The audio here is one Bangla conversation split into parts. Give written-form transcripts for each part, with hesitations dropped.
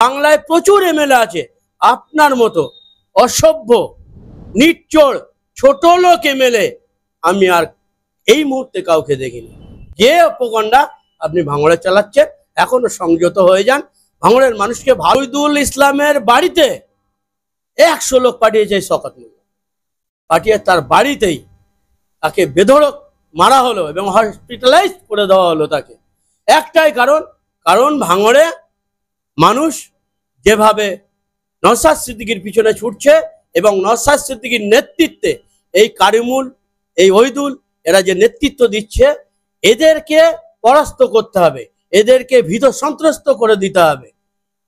বাংলায় প্রচুর এমএলএ আছে আপনার মতো অসভ্য নিচ্চড় ছোট লোক এমএলএ আমি আর এই মুহূর্তে কাউকে দেখিনি। যে প্রোপাগান্ডা আপনি ভাঙড়ে চালাচ্ছেন এখনো সংযত হয়ে যান। ভাঙড়ের মানুষকে শহীদুল ইসলামের বাড়িতে 100 লোক পাঠিয়েছে শওকত মোল্লা, পাঠিয়ে তার বাড়িতেই তাকে বেধড়ক মারা হলো এবং হসপিটালাইজ করে দেওয়া হলো তাকে। একটাই কারণ ভাঙড়ে মানুষ যেভাবে নওশাদ সিদ্দিকীর পিছনে ছুটছে এবং নওশাদ সিদ্দিকীর নেতৃত্বে এই কারিমুল এই ওহিদুল এরা যে নেতৃত্ব দিচ্ছে এদেরকে পরাস্ত করতে হবে, এদেরকে ভীত সন্ত্রস্ত করে দিতে হবে,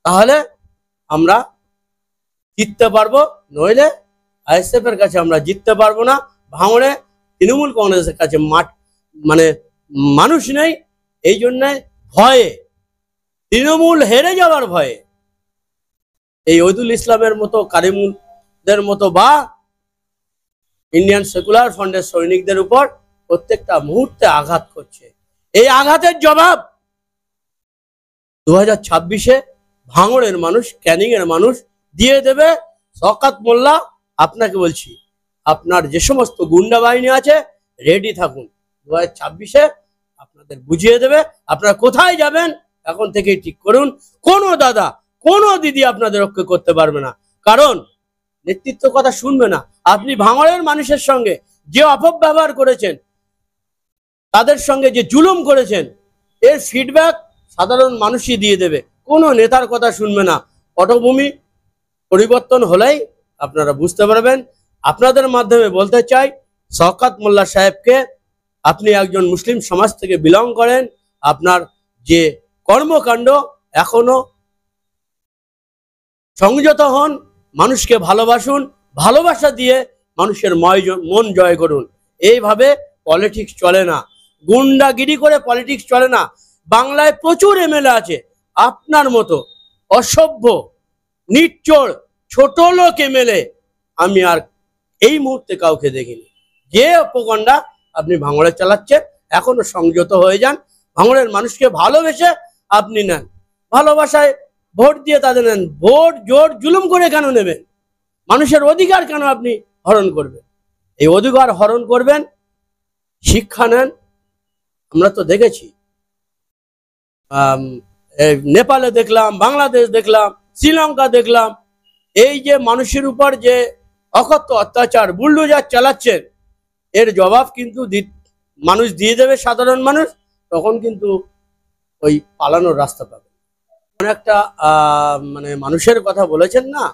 তাহলে আমরা জিততে পারবো। নইলে আইএসএফ এর কাছে আমরা জিততে পারবো না। ভাঙড়ে তৃণমূল কংগ্রেসের কাছে মানুষ নেই, এই জন্য ভয়ে তৃণমূল হেরে যাওয়ার ভয়ে এই ওহিদুল ইসলামের মতো কারিমুলদের মতো বা ইন্ডিয়ান সেকুলার ফ্রন্টের সৈনিকদের উপর প্রত্যেকটা মুহূর্তে আঘাত করছে। এই আঘাতের জবাব 2026-এ ভাঙড়ের মানুষ ক্যানিং এর মানুষ দিয়ে দেবে। শওকত মোল্লা আপনাকে বলছি, আপনার যে সমস্ত গুন্ডা বাহিনী আছে রেডি থাকুন, 2026-এ আপনাদের বুঝিয়ে দেবে। আপনারা কোথায় যাবেন এখন থেকেই ঠিক করুন। কোনো দাদা কোনো দিদি আপনাদের রক্ষা করতে পারবে না, কারণ নেতৃত্ব কথা শুনবে না। আপনি ভাঙড়ের মানুষের সঙ্গে যে অপব্যবহার করেছেন, তাদের সঙ্গে যে জুলুম করেছেন, এর ফিডব্যাক সাধারণ মানুষই দিয়ে দেবে, কোনো নেতার কথা শুনবে না। পটভূমি পরিবর্তন হলেই আপনারা বুঝতে পারবেন। আপনাদের মাধ্যমে বলতে চাই, শওকত মোল্লা সাহেবকে, আপনি একজন মুসলিম সমাজ থেকে বিলং করেন, আপনার যে কর্মকাণ্ড এখনো সংযত হন, মানুষকে ভালোবাসুন, ভালোবাসা দিয়ে মানুষের মন জয় করুন। এইভাবে পলিটিক্স চলে না, গুন্ডাগিরি করে পলিটিক্স চলে না। বাংলায় প্রচুর এমএলএ আছে আপনার মতো অসভ্য নিচ্চড় ছোট লোক এমএলএ আমি আর এই মুহূর্তে কাউকে দেখিনি। যে প্রোপাগান্ডা আপনি ভাঙড়ে চালাচ্ছেন এখনো সংযত হয়ে যান। ভাঙড়ের মানুষকে ভালোবেসে আপনি নেন, ভালোবাসায় ভোট দিয়ে তাদের নেন। ভোট জোর জুলুম করে কেন নেবেন? মানুষের অধিকার কেন আপনি হরণ করবেন? এই অধিকার হরণ করবেন, শিক্ষা নেন। আমরা তো দেখেছি, নেপালে দেখলাম, বাংলাদেশ দেখলাম, শ্রীলঙ্কা দেখলাম, এই যে মানুষের উপর যে অকথ্য অত্যাচার বুলডোজার চালাচ্ছেন, এর জবাব কিন্তু মানুষ দিয়ে দেবে। সাধারণ মানুষ তখন কিন্তু ওই পালানোর রাস্তা পাবে। একটা মানুষের কথা বলেছেন না,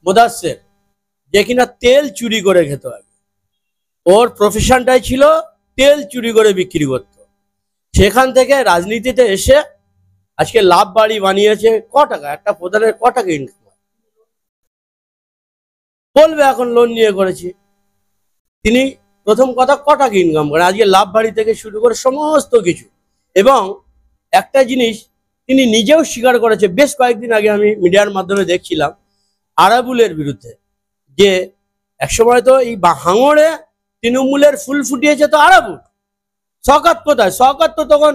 মুদাসসির, যে কিনা তেল চুরি করে খেতে হবে। ওর প্রফেশনটাই ছিল তেল চুরি করে বিক্রি করত। সেখান থেকে রাজনীতিতে এসে আজকে লাভ বাড়ি বানিয়েছে। ক টাকা একটা প্রধানের ক টাকা ইনকাম বলবে? এখন লোন নিয়ে করেছি। তিনি প্রথম কথা ক টাকা ইনকাম করেন, আজকে লাভ বাড়ি থেকে শুরু করে সমস্ত কিছু। এবং একটা জিনিস তিনি নিজেও স্বীকার করেছে, বেশ কয়েকদিন আগে আমি মিডিয়ার মাধ্যমে দেখছিলাম আরাবুলের বিরুদ্ধে, যে একসময় তো এই ভাঙড়ে তৃণমূলের ফুল ফুটিয়েছে তো আরাবুল। শওকত কোথায়? শওকত তো তখন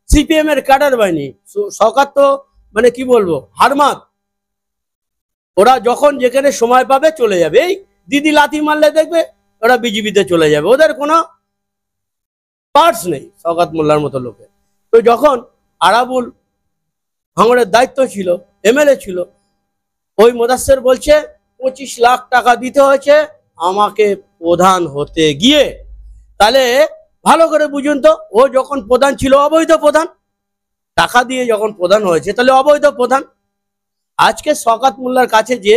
সিপিএম এর ক্যাডার বাহিনী। শওকত তো কি বলবো, হারমাত। ওরা যখন যেখানে সময় পাবে চলে যাবে। এই দিদি লাথি মারলে দেখবে ওরা বিজেপিতে চলে যাবে, ওদের কোনো পার্টস নেই শওকত মোল্লার মতো লোকের। তো যখন আরাবুল ভাঙড়ের দায়িত্ব ছিল, এমএলএ ছিল, ওই মুদাসসির বলছে 25 লাখ টাকা দিতে হয়েছে আমাকে প্রধান হতে গিয়ে। তাহলে ভালো করে বুঝুন তো, ও যখন প্রধান ছিল অবৈধ প্রধান, টাকা দিয়ে যখন প্রধান হয়েছে তাহলে অবৈধ প্রধান। আজকে শওকত মোল্লার কাছে যে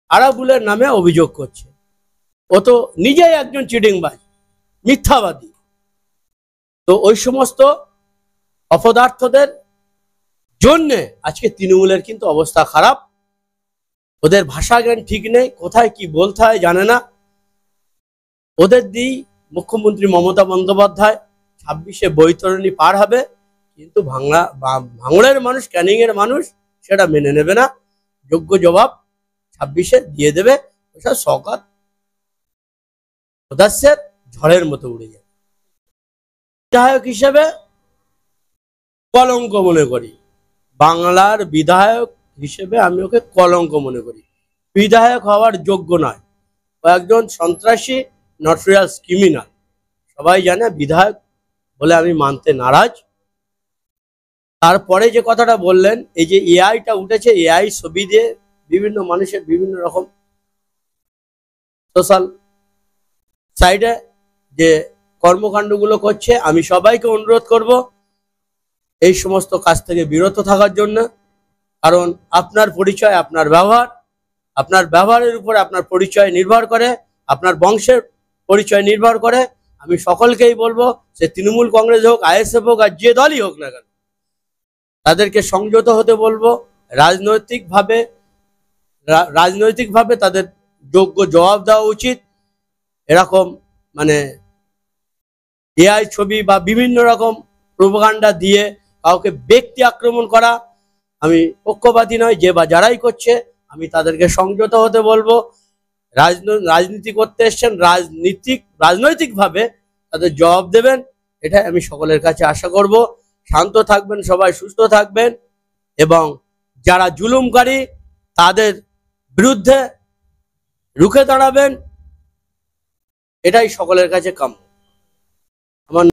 আরাবুলের নামে অভিযোগ করছে, ও তো নিজেই একজন চিটিংবাজ, মিথ্যাবাদী। তো ওই সমস্ত অপদার্থদের জন্য আজকে তৃণমূলের কিন্তু অবস্থা খারাপ। ওদের ভাষা জ্ঞান ঠিক নেই, কোথায় কি বলতে হয় জানে না। ওদের দিই মুখ্যমন্ত্রী মমতা বন্দ্যোপাধ্যায় 26-এ বৈতরণী পার হবে, কিন্তু ভাঙড়ের মানুষ, ক্যানিং এর মানুষ সেটা মেনে নেবে না। যোগ্য জবাব 26-এ দিয়ে দেবে। ওসব শওকত মুদাসসির ঝড়ের মতো উড়ে যাবে। বিধায়ক হিসেবে কলঙ্ক মনে করি, বাংলার বিধায়ক হিসেবে আমি ওকে কলঙ্ক মনে করি। বিধায়ক হওয়ার যোগ্য নয়, ও একজন সন্ত্রাসী, নটোরিয়াস ক্রিমিনাল। সবাই জানে বিধায়ক বলে আমি মানতে নারাজ। তারপরে যে কথাটা বললেন, এই যে এআইটা উঠেছে, এআই ছবি দিয়ে বিভিন্ন মানুষের বিভিন্ন রকম সোশ্যাল সাইডে যে কর্মকাণ্ডগুলো করছে, আমি সবাইকে অনুরোধ করব এই সমস্ত কাজ থেকে বিরত থাকার জন্য। কারণ আপনার পরিচয় আপনার ব্যবহার, আপনার ব্যবহারের উপরে আপনার পরিচয় নির্ভর করে, আপনার বংশের পরিচয় নির্ভর করে। আমি সকলকেই বলবো, সে তৃণমূল কংগ্রেস হোক, আইএসএফ হোক, আর যে দলই হোক না কেন, তাদেরকে সংযত হতে বলবো। রাজনৈতিকভাবে তাদের যোগ্য জবাব দেওয়া উচিত। এরকম মানে এআই ছবি বা বিভিন্ন রকম প্রোপাগান্ডা দিয়ে কাউকে ব্যক্তি আক্রমণ করা, আমি পক্ষপাতী নয়। যে বা যারাই করছে আমি তাদেরকে সংযত হতে বলবো। রাজনীতি করতে এসছেন, রাজনৈতিকভাবে তাদের জবাব দেবেন, এটাই আমি সকলের কাছে আশা করব। শান্ত থাকবেন, সবাই সুস্থ থাকবেন, এবং যারা জুলুমকারী তাদের বিরুদ্ধে রুখে দাঁড়াবেন, এটাই সকলের কাছে কাম্য। আমার